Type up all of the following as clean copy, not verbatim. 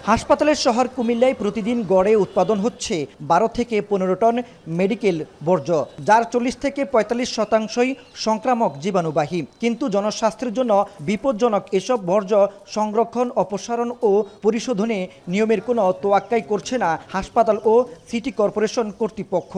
হাসপাতালের শহর কুমিল্লায় প্রতিদিন গড়ে উৎপাদন হচ্ছে 12 থেকে 15 টন মেডিকেল বর্জ্য, যার 40 থেকে 45% সংক্রামক জীবাণুবাহী। কিন্তু জনস্বাস্থ্যের জন্য বিপজ্জনক এসব বর্জ্য সংরক্ষণ, অপসারণ ও পরিশোধনে নিয়মের কোনো তোয়াক্কাই করছে না হাসপাতাল ও সিটি কর্পোরেশন কর্তৃপক্ষ।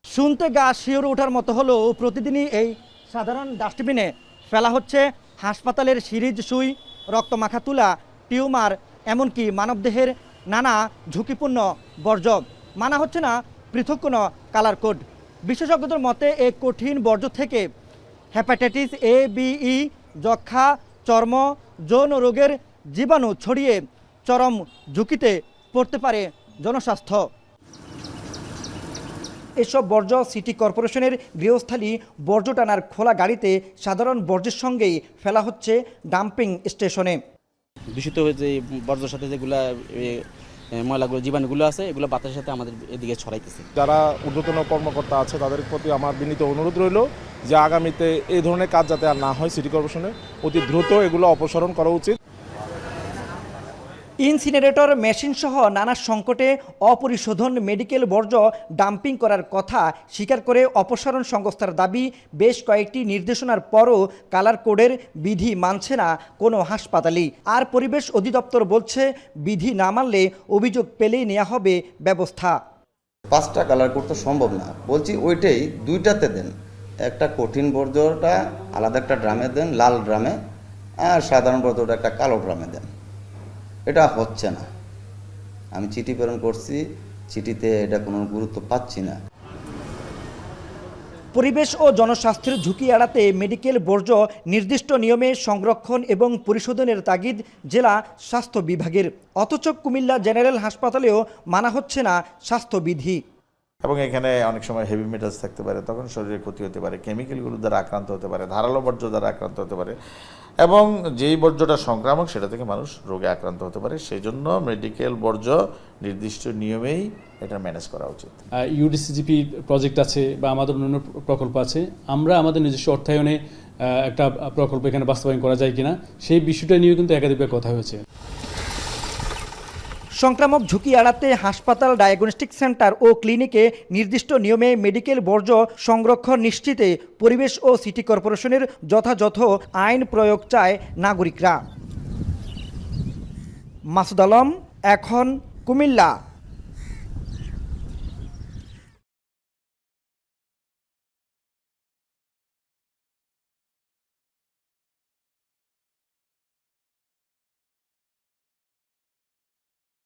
শুনতে গা শিওরে ওঠার মতো হলেও প্রতিদিনই এই সাধারণ ডাস্টবিনে ফেলা হচ্ছে হাসপাতালের সিরিজ সুই, রক্তমাখা তুলা, টিউমার, এমনকি মানবদেহের নানা ঝুঁকিপূর্ণ বর্জ্য। মানা হচ্ছে না পৃথক কোনো কালার কোড। বিশেষজ্ঞদের মতে এই কঠিন বর্জ্য থেকে হেপাটাইটিস এ, বি, ই, যক্ষ্মা, চর্ম, যৌন রোগের জীবাণু ছড়িয়ে চরম ঝুঁকিতে পড়তে পারে জনস্বাস্থ্য। এসব বর্জ্য সিটি কর্পোরেশনের গৃহস্থালী বর্জ্য টানার খোলা গাড়িতে সাধারণ বর্জ্যের সঙ্গেই ফেলা হচ্ছে ডাম্পিং স্টেশনে। দূষিত যে বর্জ্যের সাথে যেগুলো ময়লাগুলো, জীবাণুগুলো আছে, এগুলো বাতাসের সাথে আমাদের এদিকে ছড়াইতেছে। যারা ঊর্ধ্বতন কর্মকর্তা আছে তাদের প্রতি আমার বিনীত অনুরোধ রইল যে আগামীতে এই ধরনের কাজ যাতে আর না হয়, সিটি কর্পোরেশনে অতি দ্রুত এগুলো অপসারণ করা উচিত। ইনসিনারেটর মেশিন সহ নানা সংকটে অপরিশোধন মেডিকেল বর্জ্য ডাম্পিং করার কথা স্বীকার করে অপসারণ সংস্থার দাবি, বেশ কয়েকটি নির্দেশনার পরও কালার কোডের বিধি মানছে না কোনো হাসপাতালই। আর পরিবেশ অধিদপ্তর বলছে বিধি না মানলে অভিযোগ পেলেই নেওয়া হবে ব্যবস্থা। 5টা কালার কোড তো সম্ভব না, বলছি ওইটাই 2টাতে দেন। একটা কঠিন বর্জ্যটা আলাদা একটা ড্রামে দেন, লাল ড্রামে, আর সাধারণ বর্জ্যটা একটা কালো ড্রামে দেন। এটা হচ্ছে না। আমি চিঠি প্রেরণ করছি, চিঠিতে এটা কোনো গুরুত্ব পাচ্ছি না। পরিবেশ ও জনস্বাস্থ্যের ঝুঁকি এড়াতে মেডিকেল বর্জ্য নির্দিষ্ট নিয়মে সংরক্ষণ এবং পরিশোধনের তাগিদ জেলা স্বাস্থ্য বিভাগের। অথচ কুমিল্লা জেনারেল হাসপাতালেও মানা হচ্ছে না স্বাস্থ্যবিধি। এবং এখানে অনেক সময় হেভি মেটালস থাকতে পারে, তখন শরীরে ক্ষতি হতে পারে, কেমিক্যালগুলো দ্বারা আক্রান্ত হতে পারে, ধারালো বর্জ্য দ্বারা আক্রান্ত হতে পারে, এবং যেই বর্জ্যটা সংক্রামক সেটা থেকে মানুষ রোগে আক্রান্ত হতে পারে। সেই জন্য মেডিকেল বর্জ্য নির্দিষ্ট নিয়মেই এটা ম্যানেজ করা উচিত। ইউডিসিজিপি প্রজেক্ট আছে বা আমাদের অন্যান্য প্রকল্প আছে, আমরা আমাদের নিজস্ব অর্থায়নে একটা প্রকল্প এখানে বাস্তবায়ন করা যায় কিনা সেই বিষয়টা নিয়েও কিন্তু একাধিকবার কথা হয়েছে। সংক্রামক ঝুঁকি এড়াতে হাসপাতাল, ডায়াগনস্টিক সেন্টার ও ক্লিনিকে নির্দিষ্ট নিয়মে মেডিকেল বর্জ্য সংরক্ষণ নিশ্চিতে পরিবেশ ও সিটি কর্পোরেশনের যথাযথ আইন প্রয়োগ চায় নাগরিকরা। মাসুদ আলম, এখন, কুমিল্লা।